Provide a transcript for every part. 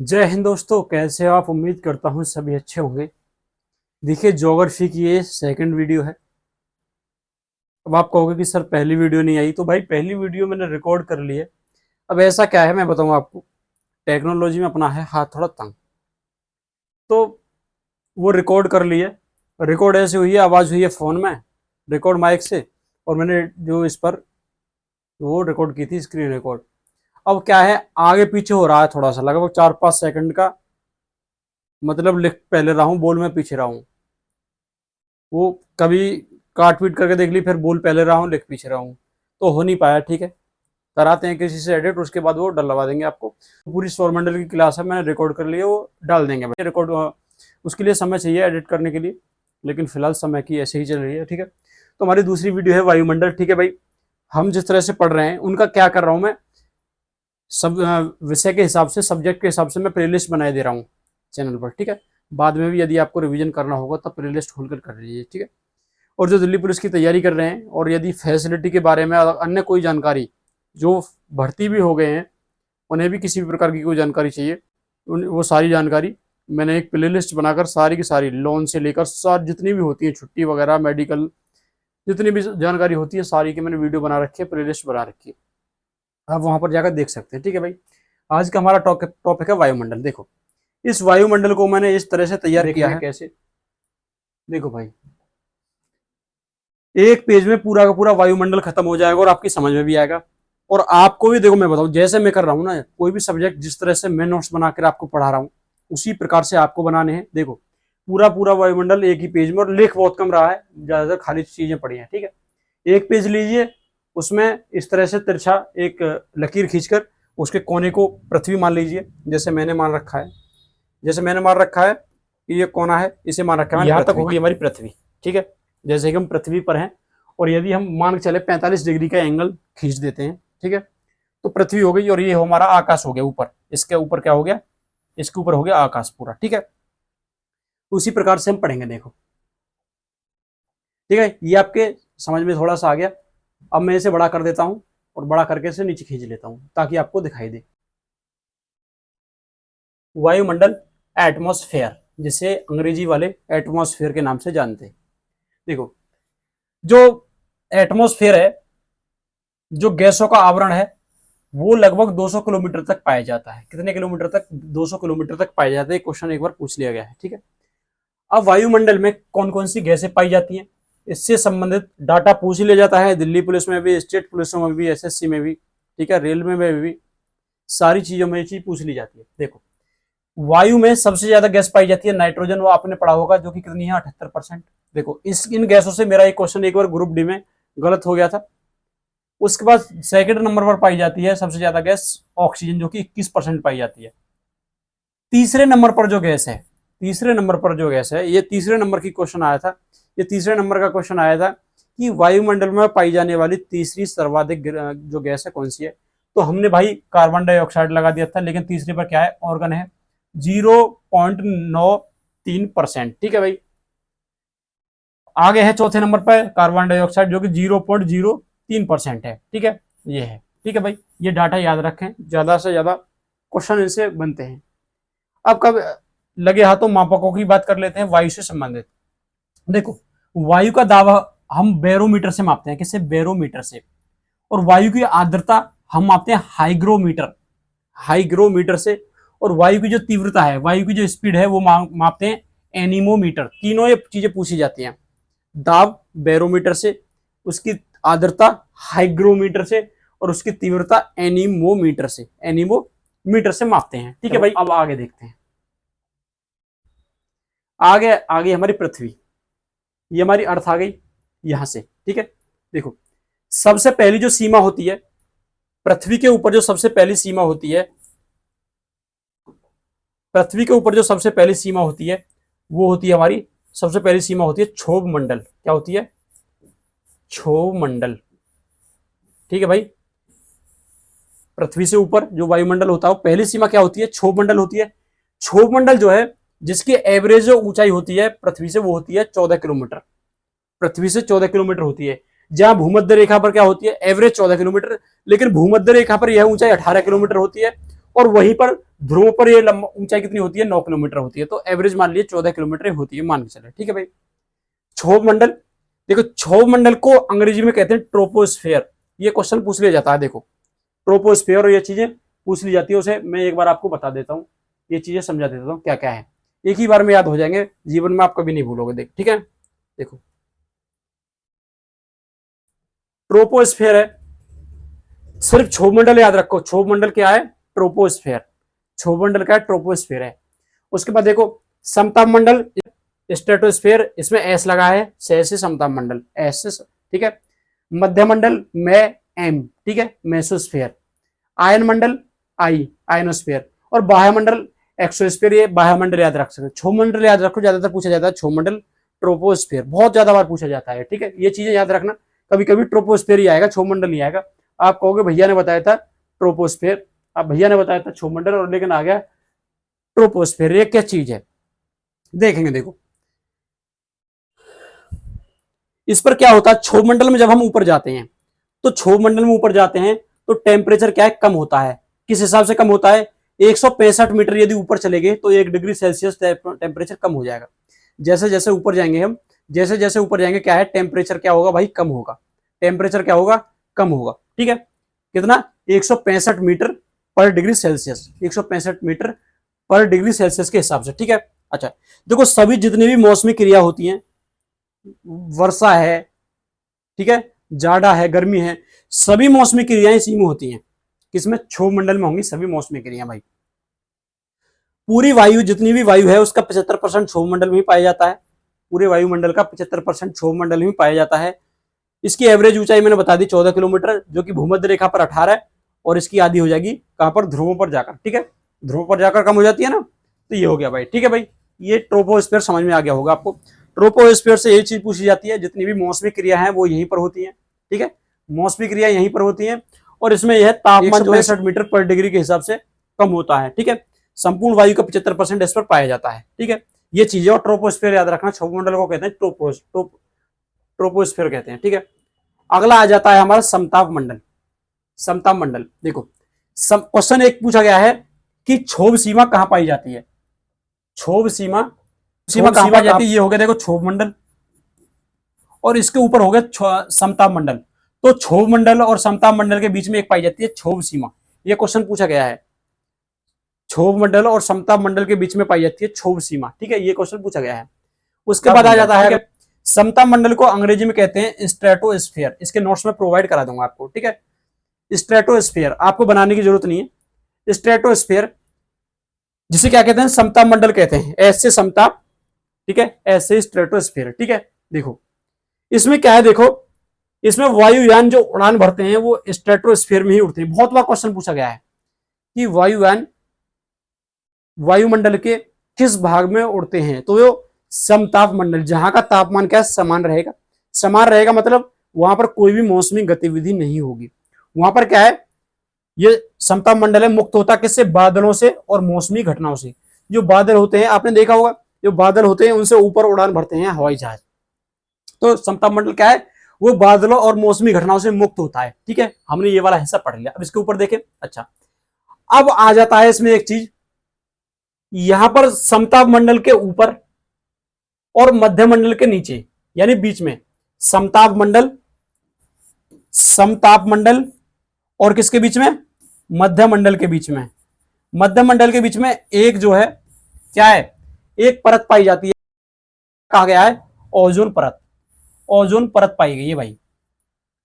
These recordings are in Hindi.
जय हिंद दोस्तों, कैसे हो आप। उम्मीद करता हूँ सभी अच्छे होंगे। देखिए, ज्योग्राफी की ये सेकंड वीडियो है। अब आप कहोगे कि सर पहली वीडियो नहीं आई, तो भाई पहली वीडियो मैंने रिकॉर्ड कर ली है। अब ऐसा क्या है मैं बताऊँ आपको। टेक्नोलॉजी में अपना है हाथ थोड़ा तंग, तो वो रिकॉर्ड कर लिए। रिकॉर्ड ऐसे हुई है, आवाज़ हुई है फ़ोन में, रिकॉर्ड माइक से। और मैंने जो इस पर वो रिकॉर्ड की थी, स्क्रीन रिकॉर्ड। अब क्या है, आगे पीछे हो रहा है थोड़ा सा, लगभग 4-5 सेकंड का। मतलब लिख पहले रहा हूँ, बोल मैं पीछे रहा हूँ। वो कभी काट पीट करके देख ली, फिर बोल पहले रहा हूँ लिख पीछे रहा हूँ, तो हो नहीं पाया। ठीक है, कराते हैं किसी से एडिट, उसके बाद वो डलवा देंगे आपको। पूरी सौरमंडल की क्लास है, मैंने रिकॉर्ड कर ली है, वो डाल देंगे भाई रिकॉर्ड। उसके लिए समय चाहिए एडिट करने के लिए, लेकिन फिलहाल समय की ऐसे ही चल रही है। ठीक है, तो हमारी दूसरी वीडियो है वायुमंडल। ठीक है भाई, हम जिस तरह से पढ़ रहे हैं उनका क्या कर रहा हूँ मैं, सब विषय के हिसाब से, सब्जेक्ट के हिसाब से मैं प्लेलिस्ट बनाए दे रहा हूँ चैनल पर। ठीक है, बाद में भी यदि आपको रिवीजन करना होगा तब प्लेलिस्ट खोलकर कर लीजिए। ठीक है, और जो दिल्ली पुलिस की तैयारी कर रहे हैं, और यदि फैसिलिटी के बारे में अन्य कोई जानकारी, जो भर्ती भी हो गए हैं, उन्हें भी किसी भी प्रकार की कोई जानकारी चाहिए, वो सारी जानकारी मैंने एक प्लेलिस्ट बनाकर सारी की सारी, लोन से लेकर सारी जितनी भी होती है, छुट्टी वगैरह, मेडिकल, जितनी भी जानकारी होती है सारी की मैंने वीडियो बना रखी है, प्लेलिस्ट बना रखी है। आप वहां पर जाकर देख सकते हैं। ठीक है भाई, आज का हमारा टॉपिक है वायुमंडल। देखो, इस वायुमंडल को मैंने इस तरह से तैयार किया है। कैसे, देखो भाई, एक पेज में पूरा का पूरा वायुमंडल खत्म हो जाएगा और आपकी समझ में भी आएगा। और आपको भी देखो, मैं बताऊं जैसे मैं कर रहा हूं ना, कोई भी सब्जेक्ट जिस तरह से मैं नोट्स बनाकर आपको पढ़ा रहा हूं, उसी प्रकार से आपको बनाने हैं। देखो, पूरा पूरा वायुमंडल एक ही पेज में, और लिख बहुत कम रहा है, ज्यादातर खाली चीजें पड़ी हैं। ठीक है, एक पेज लीजिए, उसमें इस तरह से तिरछा एक लकीर खींचकर उसके कोने को पृथ्वी मान लीजिए, जैसे मैंने मान रखा है। जैसे मैंने मान रखा है कि ये कोना है, इसे मान रखा है, यहाँ तक होगी हमारी पृथ्वी। ठीक है, जैसे कि हम पृथ्वी पर हैं, और यदि हम मान के चले 45 डिग्री का एंगल खींच देते हैं, ठीक है, तो पृथ्वी हो गई, और ये हमारा आकाश हो गया ऊपर। इसके ऊपर क्या हो गया, इसके ऊपर हो गया आकाश पूरा। ठीक है, उसी प्रकार से हम पढ़ेंगे। देखो, ठीक है, ये आपके समझ में थोड़ा सा आ गया। अब मैं इसे बड़ा कर देता हूं, और बड़ा करके इसे नीचे खींच लेता हूं ताकि आपको दिखाई दे। वायुमंडल, एटमॉस्फेयर, जिसे अंग्रेजी वाले एटमॉस्फेयर के नाम से जानते हैं। देखो, जो एटमॉस्फेयर है, जो गैसों का आवरण है, वो लगभग 200 किलोमीटर तक पाया जाता है। कितने किलोमीटर तक? 200 किलोमीटर तक पाया जाता है। क्वेश्चन एक बार पूछ लिया गया है। ठीक है, अब वायुमंडल में कौन कौन सी गैसें पाई जाती हैं, इससे संबंधित डाटा पूछ लिया जाता है। दिल्ली पुलिस में भी, स्टेट पुलिसों में भी, एसएससी में भी, ठीक है, रेलवे में भी, सारी चीजों में ये चीज पूछ ली जाती है। देखो, वायु में सबसे ज्यादा गैस पाई जाती है नाइट्रोजन, वो आपने पढ़ा होगा, जो कि कितनी है, 78%। देखो, इन गैसों से मेरा एक क्वेश्चन एक बार ग्रुप डी में गलत हो गया था। उसके बाद सेकंड नंबर पर पाई जाती है सबसे ज्यादा गैस ऑक्सीजन, जो कि 21% पाई जाती है। तीसरे नंबर पर जो गैस है, तीसरे नंबर पर जो गैस है, ये तीसरे नंबर की क्वेश्चन आया था, ये तीसरे नंबर का क्वेश्चन आया था कि वायुमंडल में पाई जाने वाली तीसरी सर्वाधिक जो गैस है कौन सी है। तो हमने भाई कार्बन डाइऑक्साइड लगा दिया था, लेकिन तीसरे पर क्या है, ऑर्गन है, 0.93%। ठीक है भाई, आगे है चौथे नंबर पर कार्बन डाइऑक्साइड, जो कि 0.03% है। ठीक है, ये है। ठीक है भाई, ये डाटा याद रखें, ज्यादा से ज्यादा क्वेश्चन इनसे बनते हैं। अब कब लगे हाथों मापकों की बात कर लेते हैं वायु से संबंधित। देखो, वायु का दावा हम बैरोमीटर से मापते हैं। किससे? बैरोमीटर से। और वायु की आर्द्रता हम मापते हैं हाइग्रोमीटर, हाइग्रोमीटर से। और वायु की जो तीव्रता है, वायु की जो स्पीड है, वो मापते हैं एनीमोमीटर। तीनों ये चीजें पूछी जाती हैं। दाब बैरोमीटर से, उसकी आर्द्रता हाइग्रोमीटर से, और उसकी तीव्रता एनीमोमीटर से, एनीमोमीटर से मापते हैं। ठीक है भाई, अब आगे देखते हैं। आगे आगे हमारी पृथ्वी, ये हमारी अर्थ आ गई यहां से। ठीक है, देखो, सबसे पहली जो सीमा होती है पृथ्वी के ऊपर, जो सबसे पहली सीमा होती है पृथ्वी के ऊपर, जो सबसे पहली सीमा होती है, वो होती है हमारी, सबसे पहली सीमा होती है क्षोभ मंडल। क्या होती है? क्षोभ मंडल। ठीक है भाई, पृथ्वी से ऊपर जो वायुमंडल होता है, वो पहली सीमा क्या होती है? क्षोभ मंडल होती है। क्षोभ मंडल जो है, जिसकी एवरेज जो ऊंचाई होती है पृथ्वी से, वो होती है 14 किलोमीटर। पृथ्वी से 14 किलोमीटर होती है। जहां भूमध्य रेखा पर क्या होती है? एवरेज 14 किलोमीटर, लेकिन भूमध्य रेखा पर यह ऊंचाई 18 किलोमीटर होती है। और वहीं पर ध्रुव पर ये ऊंचाई कितनी होती है, 9 किलोमीटर होती है। तो एवरेज मान लीजिए 14 किलोमीटर होती है, मान के चले, ठीक है भाई। क्षोभ मंडल, देखो क्षोभ मंडल को अंग्रेजी में कहते हैं ट्रोपोस्फेयर। ये क्वेश्चन पूछ लिया जाता है, देखो ट्रोपोस्फेयर और ये चीजें पूछ ली जाती है, उसे मैं एक बार आपको बता देता हूँ, ये चीजें समझा देता हूँ क्या क्या है, एक ही बार में याद हो जाएंगे, जीवन में आप कभी नहीं भूलोगे। देख ठीक है, देखो ट्रोपोस्फेयर है, सिर्फ क्षोभ मंडल याद रखो, क्षोभ मंडल क्या है, ट्रोपोस्फेयर, क्षोभ मंडल क्या है, ट्रोपोस्फेयर है। उसके बाद देखो समताप मंडल, स्ट्रेटोस्फेयर, इसमें एस लगा है, से समताप मंडल, एस से, ठीक है। मध्य मंडल में एम, ठीक है, मेसोस्फेयर। आयन मंडल आई, आयनोस्फेयर। और बाह्य मंडल एक्सोस्फेयर, ये बाह्य मंडल याद रख सकते। क्षोभ मंडल याद रखो, ज्यादातर पूछा जाता है क्षोभ मंडल, ट्रोपोस्फेयर बहुत ज्यादा बार पूछा जाता है, ठीक है। ये चीजें याद रखना, कभी कभी ट्रोपोस्फेयर ही आएगा, क्षोभ मंडल नहीं आएगा। आप कहोगे भैया ने बताया था ट्रोपोस्फेयर, आप भैया ने बताया था क्षोभ मंडल, और लेकिन आ गया ट्रोपोस्फेयर। ये क्या चीज है देखेंगे, देखो इस पर क्या होता है। क्षोभ मंडल में जब हम ऊपर जाते हैं, तो क्षोभ मंडल में ऊपर जाते हैं तो टेम्परेचर क्या है, कम होता है। किस हिसाब से कम होता है, 165 मीटर यदि ऊपर चले गए तो 1 डिग्री सेल्सियस टेम्परेचर कम हो जाएगा। जैसे जैसे ऊपर जाएंगे हम, जैसे जैसे ऊपर जाएंगे क्या है, टेम्परेचर क्या होगा भाई, कम होगा। टेम्परेचर क्या होगा, कम होगा, ठीक है। कितना, 165 मीटर पर डिग्री सेल्सियस, 165 मीटर पर डिग्री सेल्सियस के हिसाब से, ठीक है। अच्छा देखो, सभी जितनी भी मौसमी क्रिया होती हैं, वर्षा है, ठीक है, जाड़ा है, गर्मी है, सभी मौसमी क्रियाएं इसी में होती हैं। किसमें, क्षोभ मंडल में होंगी सभी मौसमी क्रियाएं भाई। पूरी वायु, जितनी भी वायु है उसका 75% क्षोभ मंडल में ही पाया जाता है। पूरे वायुमंडल का 75% क्षोभ मंडल में पाया जाता है। इसकी एवरेज ऊंचाई मैंने बता दी 14 किलोमीटर, जो कि भूमध्य रेखा पर 18 है, और इसकी आधी हो जाएगी कहां पर, ध्रुवों पर जाकर, ठीक है। ध्रुवों पर जाकर कम हो जाती है ना, तो ये हो गया भाई, ठीक है भाई। ये ट्रोपोस्फीयर समझ में आ गया होगा आपको। ट्रोपोस्फीयर से यही चीज पूछी जाती है, जितनी भी मौसमी क्रिया है वो यहीं पर होती है, ठीक है। मौसमी क्रिया यहीं पर होती है, और इसमें यह तापमान 165 मीटर पर डिग्री के हिसाब से कम होता है, ठीक है। संपूर्ण वायु का 75% इस पर पाया जाता है, ठीक है। ये चीजें, और ट्रोपोस्फीयर याद रखना, क्षोभ मंडल को कहते हैं ट्रोपोस्फीयर कहते हैं, ठीक है। अगला आ जाता है हमारा समताप मंडल। समताप मंडल, देखो क्वेश्चन एक पूछा गया है कि क्षोभ सीमा कहां पाई जाती है। क्षोभ सीमा कहां पाई जाती है, ये हो गया देखो क्षोभ मंडल, और इसके ऊपर हो गया समताप मंडल। तो क्षोभ मंडल और समताप मंडल के बीच में एक पाई जाती है क्षोभ सीमा। ये क्वेश्चन पूछा गया है, क्षोभ मंडल और समताप मंडल के बीच में पाई जाती है क्षोभ सीमा, ठीक है। ये क्वेश्चन पूछा गया है। उसके बाद आ जाता है समताप मंडल को अंग्रेजी में कहते हैं स्ट्रेटोस्फीयर। इसके नोट्स में प्रोवाइड करा दूंगा आपको, ठीक है। स्ट्रेटोस्फीयर आपको बनाने की जरूरत नहीं है। स्ट्रेटोस्फीयर जिसे क्या कहते हैं, समताप मंडल कहते हैं, ऐसे समताप, ठीक है, ऐसे स्ट्रेटोस्फीयर, ठीक है। देखो इसमें क्या है, देखो इसमें वायुयान जो उड़ान भरते हैं वो स्ट्रेटोस्फीयर में ही उड़ते हैं। बहुत बार क्वेश्चन पूछा गया है कि वायुयान वायुमंडल के किस भाग में उड़ते हैं, तो वो समताप मंडल, जहां का तापमान क्या समान रहेगा। समान रहेगा मतलब वहां पर कोई भी मौसमी गतिविधि नहीं होगी। वहां पर क्या है, ये समताप मंडल है, मुक्त होता किससे, बादलों से और मौसमी घटनाओं से। जो बादल होते हैं, आपने देखा होगा, जो बादल होते हैं उनसे ऊपर उड़ान भरते हैं हवाई जहाज। तो समताप मंडल क्या है, वो बादलों और मौसमी घटनाओं से मुक्त होता है, ठीक है। हमने ये वाला हिस्सा पढ़ लिया। अब इसके ऊपर देखें, अच्छा अब आ जाता है इसमें एक चीज, यहां पर समताप मंडल के ऊपर और मध्य मंडल के नीचे, यानी बीच में, समताप मंडल, समताप मंडल और किसके बीच में, मध्य मंडल के बीच में। मध्य मंडल के बीच में एक जो है क्या है, एक परत पाई जाती है, कहा गया है ओजोन परत। ओजोन परत पाई गई है भाई,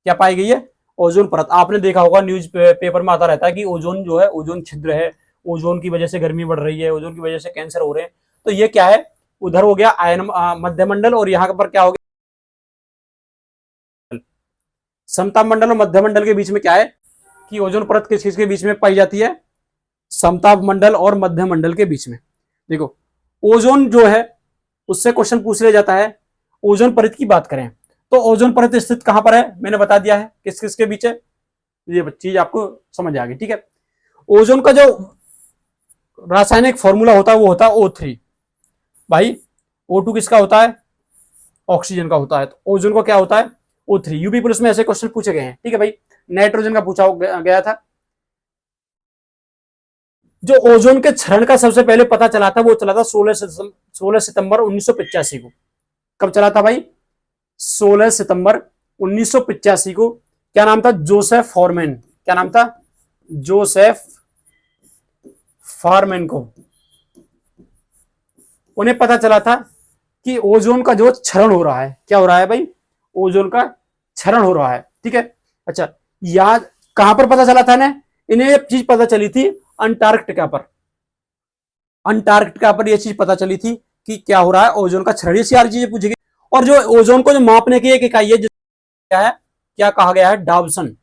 क्या पाई गई है, ओजोन परत। आपने देखा होगा न्यूज पेपर में आता रहता है कि ओजोन जो है, ओजोन छिद्र है, ओजोन की वजह से गर्मी बढ़ रही है, ओजोन की वजह से कैंसर हो रहे हैं। तो ये क्या है, उधर हो गया आयन मध्य मंडल, और यहां पर क्या हो गया, समताप मंडल और मध्य मंडल के बीच में क्या है कि ओजोन परत किस किस के बीच में पाई जाती है, समताप मंडल और मध्य मंडल के बीच में। देखो ओजोन जो है उससे क्वेश्चन पूछ लिया जाता है। ओजोन परत की बात करें तो ओजोन परत स्थित कहां पर है, मैंने बता दिया है किस किस के बीच है, ये चीज आपको समझ आ गई, ठीक है। ओजोन का जो रासायनिक फॉर्मूला होता है वो होता है O3 भाई। O2 किसका होता है, ऑक्सीजन का होता है। तो ओजोन का क्या होता है, O3। यूपी पुलिस में ऐसे क्वेश्चन पूछे गए हैं, ठीक है भाई। नाइट्रोजन का पूछा गया था, जो ओजोन के क्षरण का सबसे पहले पता चला था वो चला था 16 सितंबर 1985 को। कब चला था भाई? 16 सितंबर 1985 को। क्या नाम था? Joseph Foreman. क्या नाम था? जोसेफ फॉरमैन को उन्हें पता चला था कि ओजोन का जो क्षरण हो रहा है, क्या हो रहा है भाई? ओजोन का क्षरण हो रहा है। ठीक है। अच्छा, याद कहां पर पता चला था इन्हें ये चीज पता चली थी अंटार्कटिका पर। अंटार्कटिका पर यह चीज पता चली थी कि क्या हो रहा है, ओजोन का क्षरण। ये सारी चीजें पूछेगी। और जो ओजोन को जो मापने की एक इकाई है, क्या है, क्या कहा गया है? डाल्सन।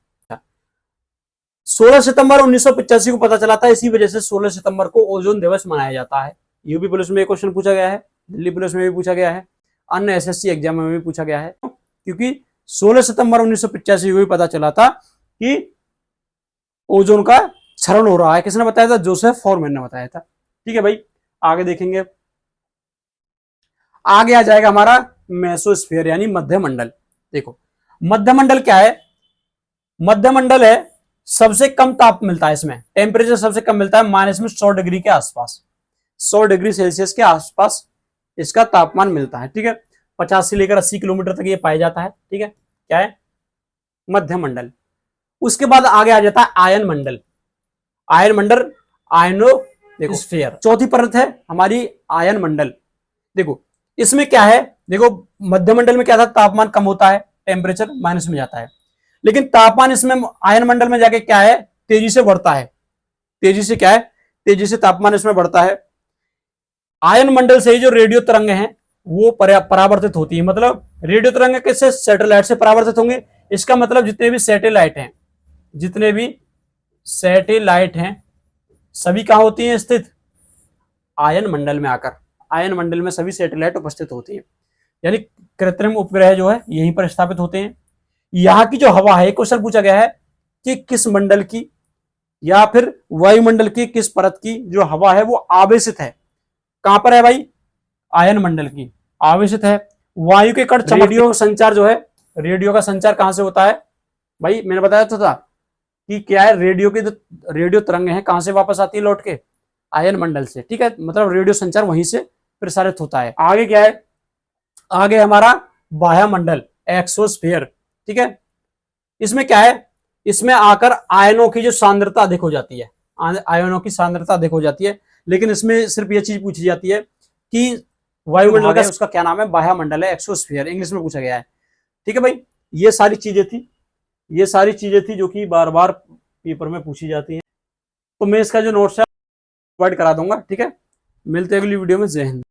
16 सितंबर 1985 को पता चला था, इसी वजह से 16 सितंबर को ओजोन दिवस मनाया जाता है। यूपी पुलिस में एक क्वेश्चन पूछा गया है, दिल्ली पुलिस में भी पूछा गया है, अन्य एसएससी एग्जाम में भी पूछा गया है, क्योंकि 16 सितंबर 1985 को भी पता चला था कि ओजोन का क्षरण हो रहा है। किसने बताया था? जोसेफ फॉरमैन ने बताया था। ठीक है भाई, आगे देखेंगे। आगे आ जाएगा हमारा मेसोस्फीयर यानी मध्यमंडल। देखो मध्यमंडल क्या है? मध्यमंडल है सबसे कम ताप मिलता है, इसमें टेम्परेचर सबसे कम मिलता है माइनस में 100 डिग्री के आसपास, 100 डिग्री सेल्सियस के आसपास इसका तापमान मिलता है। ठीक है, 50 से लेकर 80 किलोमीटर तक ये पाया जाता है। ठीक है, क्या है? मध्यमंडल। उसके बाद आगे आ जाता है आयन मंडल। आयन मंडल, आयनोस्फीयर। चौथी परत है हमारी आयन मंडल। देखो इसमें क्या है, देखो मध्यमंडल में क्या था, तापमान कम होता है, टेम्परेचर माइनस में जाता है, लेकिन तापमान इसमें आयन मंडल में जाके क्या है, तेजी से बढ़ता है। तेजी से क्या है, तेजी से तापमान इसमें बढ़ता है। आयन मंडल से ही जो रेडियो तरंग हैं वो परावर्तित होती है। मतलब रेडियो तरंग किससे? सैटेलाइट से परावर्तित होंगे। इसका मतलब जितने भी सैटेलाइट हैं, जितने भी सैटेलाइट हैं, सभी कहां होती हैं स्थित? आयन मंडल में आकर। आयन मंडल में सभी सैटेलाइट उपस्थित होती है, यानी कृत्रिम उपग्रह जो है यहीं पर स्थापित होते हैं। यहां की जो हवा है, क्वेश्चन पूछा गया है कि किस मंडल की या फिर वायुमंडल की किस परत की जो हवा है वो आवेशित है। कहां पर है भाई? आयन मंडल की आवेशित है। वायु के कण रेडियो संचार जो है, रेडियो का संचार कहां से होता है भाई? मैंने बताया था कि क्या है, रेडियो के जो रेडियो तरंग है कहां से वापस आती है लौट के? आयन मंडल से। ठीक है, मतलब रेडियो संचार वहीं से प्रसारित होता है। आगे क्या है? आगे हमारा बाह्यमंडल, एक्सोस्फीयर। ठीक है, इसमें क्या है, इसमें आकर आयनों की जो सांद्रता अधिक हो जाती है, आयनों की सांद्रता अधिक हो जाती है। लेकिन इसमें सिर्फ ये चीज पूछी जाती है कि वायुमंडल का उसका क्या नाम है? बाह्यमंडल है, एक्सोस्फीयर, इंग्लिश में पूछा गया है। ठीक है भाई, ये सारी चीजें थी, ये सारी चीजें थी जो कि बार बार पेपर में पूछी जाती हैं। तो मैं इसका जो नोट्स है प्रोवाइड करा दूंगा। ठीक है, मिलते हैं अगली वीडियो में। जय हिंद।